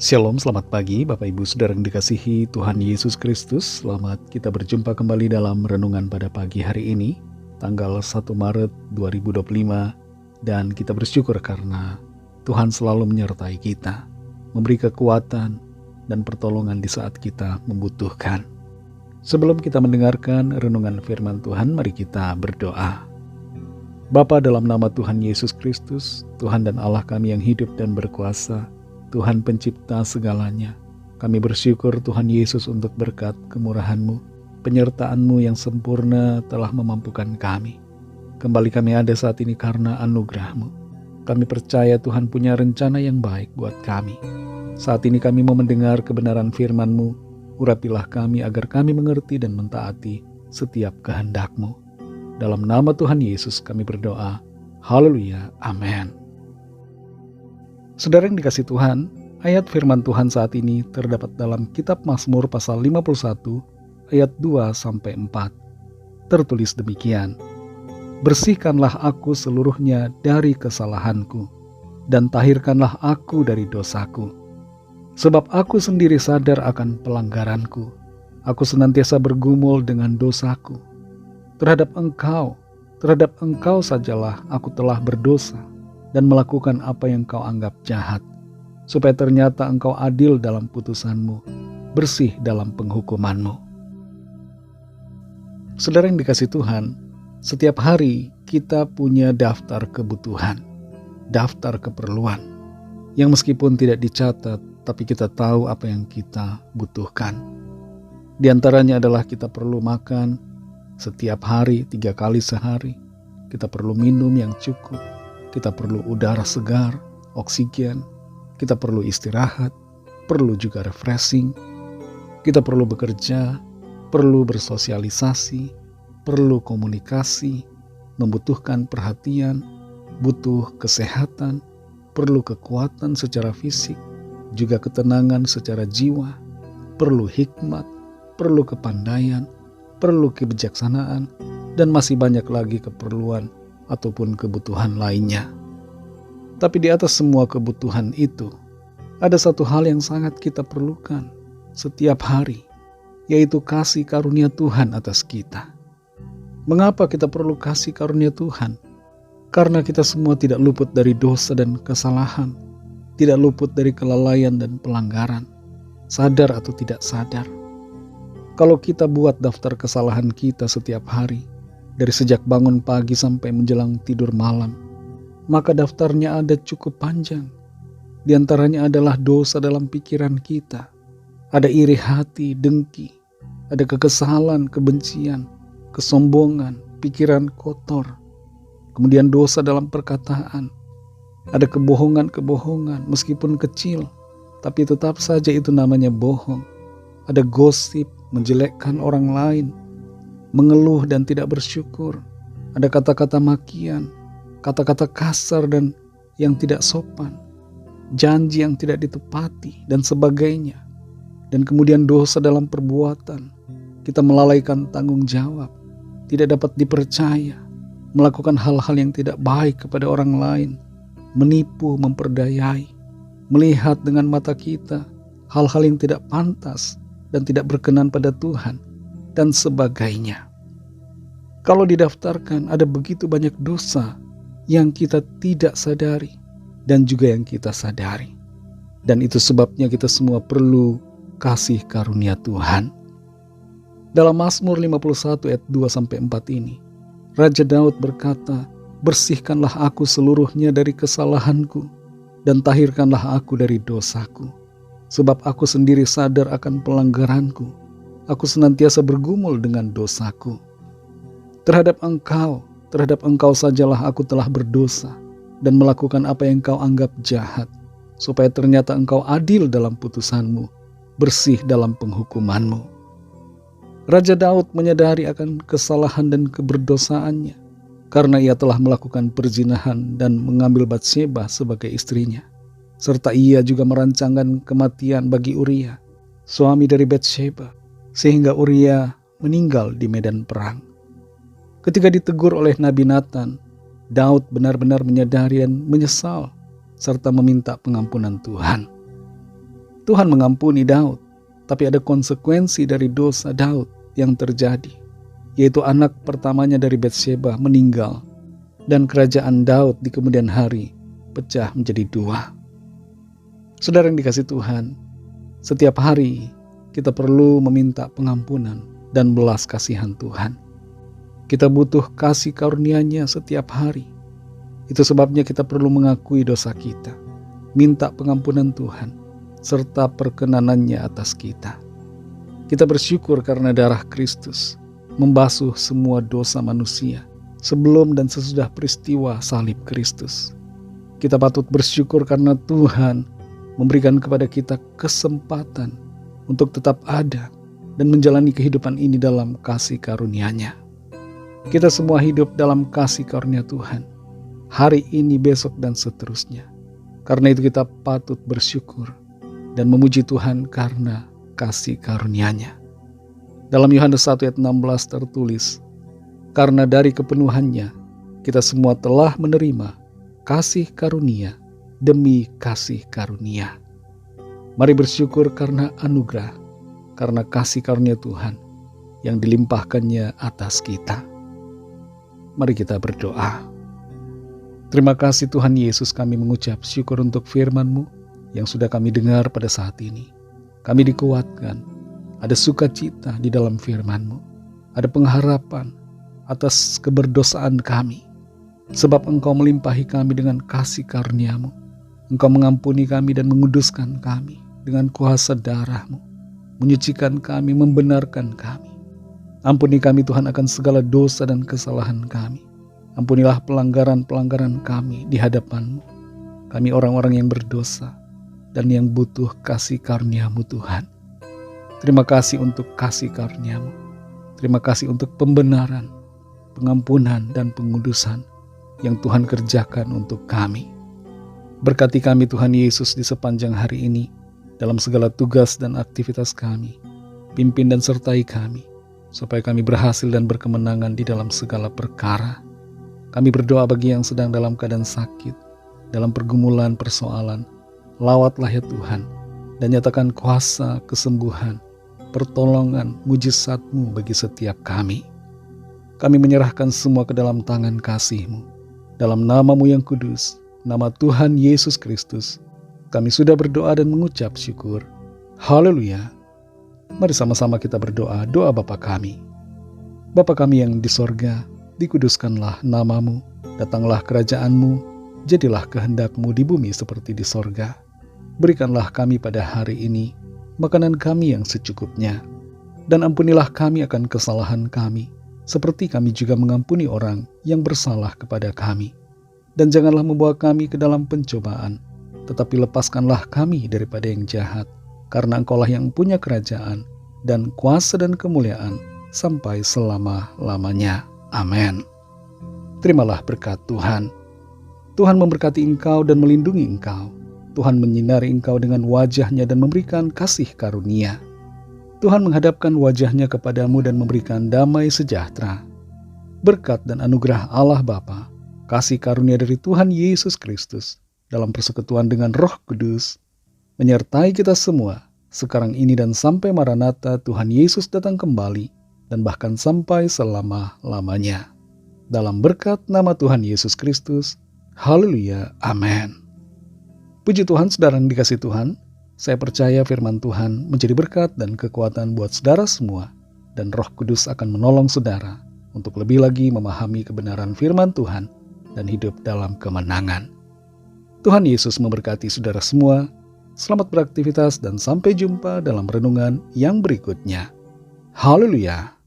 Shalom, selamat pagi Bapak Ibu Saudara yang dikasihi Tuhan Yesus Kristus. Selamat kita berjumpa kembali dalam renungan pada pagi hari ini, tanggal 1 Maret 2025. Dan kita bersyukur karena Tuhan selalu menyertai kita, memberi kekuatan dan pertolongan di saat kita membutuhkan. Sebelum kita mendengarkan renungan firman Tuhan, mari kita berdoa. Bapa, dalam nama Tuhan Yesus Kristus, Tuhan dan Allah kami yang hidup dan berkuasa, Tuhan pencipta segalanya, kami bersyukur Tuhan Yesus untuk berkat kemurahan-Mu, penyertaan-Mu yang sempurna telah memampukan kami. Kembali kami ada saat ini karena anugerah-Mu. Kami percaya Tuhan punya rencana yang baik buat kami. Saat ini kami mau mendengar kebenaran firman-Mu, urapilah kami agar kami mengerti dan mentaati setiap kehendak-Mu. Dalam nama Tuhan Yesus kami berdoa. Haleluya, amin. Saudara yang dikasih Tuhan, ayat firman Tuhan saat ini terdapat dalam kitab Mazmur pasal 51 ayat 2-4. Tertulis demikian, bersihkanlah aku seluruhnya dari kesalahanku, dan tahirkanlah aku dari dosaku. Sebab aku sendiri sadar akan pelanggaranku, aku senantiasa bergumul dengan dosaku. Terhadap engkau sajalah aku telah berdosa, dan melakukan apa yang kau anggap jahat, supaya ternyata engkau adil dalam putusanmu, bersih dalam penghukumanmu. Saudara yang dikasih Tuhan, setiap hari kita punya daftar kebutuhan, daftar keperluan, yang meskipun tidak dicatat, tapi kita tahu apa yang kita butuhkan. Di antaranya adalah kita perlu makan setiap hari 3 kali sehari, kita perlu minum yang cukup, kita perlu udara segar, oksigen, kita perlu istirahat, perlu juga refreshing, kita perlu bekerja, perlu bersosialisasi, perlu komunikasi, membutuhkan perhatian, butuh kesehatan, perlu kekuatan secara fisik, juga ketenangan secara jiwa, perlu hikmat, perlu kepandaian, perlu kebijaksanaan, dan masih banyak lagi keperluan ataupun kebutuhan lainnya. Tapi di atas semua kebutuhan itu, ada satu hal yang sangat kita perlukan setiap hari, yaitu kasih karunia Tuhan atas kita. Mengapa kita perlu kasih karunia Tuhan? Karena kita semua tidak luput dari dosa dan kesalahan, tidak luput dari kelalaian dan pelanggaran, sadar atau tidak sadar. Kalau kita buat daftar kesalahan kita setiap hari, dari sejak bangun pagi sampai menjelang tidur malam, maka daftarnya ada cukup panjang. Di antaranya adalah dosa dalam pikiran kita. Ada iri hati, dengki, ada kekesalan, kebencian, kesombongan, pikiran kotor. Kemudian dosa dalam perkataan. Ada kebohongan-kebohongan, meskipun kecil, tapi tetap saja itu namanya bohong. Ada gosip, menjelekkan orang lain, mengeluh dan tidak bersyukur. Ada kata-kata makian, kata-kata kasar dan yang tidak sopan, janji yang tidak ditepati, dan sebagainya. Dan kemudian dosa dalam perbuatan, kita melalaikan tanggung jawab, tidak dapat dipercaya, melakukan hal-hal yang tidak baik kepada orang lain, menipu, memperdayai, melihat dengan mata kita hal-hal yang tidak pantas dan tidak berkenan pada Tuhan, dan sebagainya. Kalau didaftarkan, ada begitu banyak dosa yang kita tidak sadari dan juga yang kita sadari. Dan itu sebabnya kita semua perlu kasih karunia Tuhan. Dalam Mazmur 51 ayat 2-4 ini, Raja Daud berkata, bersihkanlah aku seluruhnya dari kesalahanku, dan tahirkanlah aku dari dosaku. Sebab aku sendiri sadar akan pelanggaranku, aku senantiasa bergumul dengan dosaku. Terhadap engkau sajalah aku telah berdosa, dan melakukan apa yang kau anggap jahat, supaya ternyata engkau adil dalam putusanmu, bersih dalam penghukumanmu. Raja Daud menyadari akan kesalahan dan keberdosaannya, karena ia telah melakukan perzinahan dan mengambil Batsheba sebagai istrinya. Serta ia juga merancangkan kematian bagi Uria, suami dari Batsheba, sehingga Uria meninggal di medan perang. Ketika ditegur oleh Nabi Nathan, Daud benar-benar menyadari dan menyesal serta meminta pengampunan Tuhan. Tuhan mengampuni Daud, tapi ada konsekuensi dari dosa Daud yang terjadi, yaitu anak pertamanya dari Batsheba meninggal, dan kerajaan Daud di kemudian hari pecah menjadi dua. Saudara yang dikasihi Tuhan, setiap hari kita perlu meminta pengampunan dan belas kasihan Tuhan. Kita butuh kasih karunia-Nya setiap hari. Itu sebabnya kita perlu mengakui dosa kita, minta pengampunan Tuhan, serta perkenanan-Nya atas kita. Kita bersyukur karena darah Kristus membasuh semua dosa manusia sebelum dan sesudah peristiwa salib Kristus. Kita patut bersyukur karena Tuhan memberikan kepada kita kesempatan untuk tetap ada dan menjalani kehidupan ini dalam kasih karunia-Nya. Kita semua hidup dalam kasih karunia Tuhan, hari ini, besok, dan seterusnya. Karena itu kita patut bersyukur dan memuji Tuhan karena kasih karunia-Nya. Dalam Yohanes 1 ayat 16 tertulis, karena dari kepenuhannya kita semua telah menerima kasih karunia demi kasih karunia. Mari bersyukur karena anugerah, karena kasih karunia Tuhan yang dilimpahkannya atas kita. Mari kita berdoa. Terima kasih Tuhan Yesus, kami mengucap syukur untuk firman-Mu yang sudah kami dengar pada saat ini. Kami dikuatkan, ada sukacita di dalam firman-Mu, ada pengharapan atas keberdosaan kami, sebab Engkau melimpahi kami dengan kasih karunia-Mu. Engkau mengampuni kami dan menguduskan kami dengan kuasa darah-Mu, menyucikan kami, membenarkan kami. Ampuni kami Tuhan akan segala dosa dan kesalahan kami. Ampunilah pelanggaran-pelanggaran kami di hadapan-Mu. Kami orang-orang yang berdosa dan yang butuh kasih karunia-Mu Tuhan. Terima kasih untuk kasih karunia-Mu. Terima kasih untuk pembenaran, pengampunan, dan pengudusan yang Tuhan kerjakan untuk kami. Berkati kami Tuhan Yesus di sepanjang hari ini, dalam segala tugas dan aktivitas kami. Pimpin dan sertai kami, supaya kami berhasil dan berkemenangan di dalam segala perkara. Kami berdoa bagi yang sedang dalam keadaan sakit, dalam pergumulan persoalan. Lawatlah ya Tuhan, dan nyatakan kuasa kesembuhan, pertolongan, mujizat-Mu bagi setiap kami. Kami menyerahkan semua ke dalam tangan kasih-Mu. Dalam nama-Mu yang kudus, nama Tuhan Yesus Kristus, kami sudah berdoa dan mengucap syukur. Haleluya. Mari sama-sama kita berdoa, doa Bapa kami. Bapa kami yang di sorga, dikuduskanlah nama-Mu, datanglah kerajaan-Mu, jadilah kehendak-Mu di bumi seperti di sorga. Berikanlah kami pada hari ini makanan kami yang secukupnya, dan ampunilah kami akan kesalahan kami, seperti kami juga mengampuni orang yang bersalah kepada kami. Dan janganlah membawa kami ke dalam pencobaan, tetapi lepaskanlah kami daripada yang jahat, karena Engkaulah yang punya kerajaan, dan kuasa dan kemuliaan, sampai selama-lamanya. Amin. Terimalah berkat Tuhan. Tuhan memberkati engkau dan melindungi engkau. Tuhan menyinari engkau dengan wajah-Nya dan memberikan kasih karunia. Tuhan menghadapkan wajah-Nya kepadamu dan memberikan damai sejahtera. Berkat dan anugerah Allah Bapa, kasih karunia dari Tuhan Yesus Kristus, dalam persekutuan dengan Roh Kudus, menyertai kita semua, sekarang ini dan sampai Maranatha Tuhan Yesus datang kembali, dan bahkan sampai selama-lamanya. Dalam berkat nama Tuhan Yesus Kristus, haleluya, amin. Puji Tuhan, saudara yang dikasihi Tuhan, saya percaya firman Tuhan menjadi berkat dan kekuatan buat saudara semua, dan Roh Kudus akan menolong saudara untuk lebih lagi memahami kebenaran firman Tuhan dan hidup dalam kemenangan. Tuhan Yesus memberkati saudara semua. Selamat beraktivitas dan sampai jumpa dalam renungan yang berikutnya. Haleluya.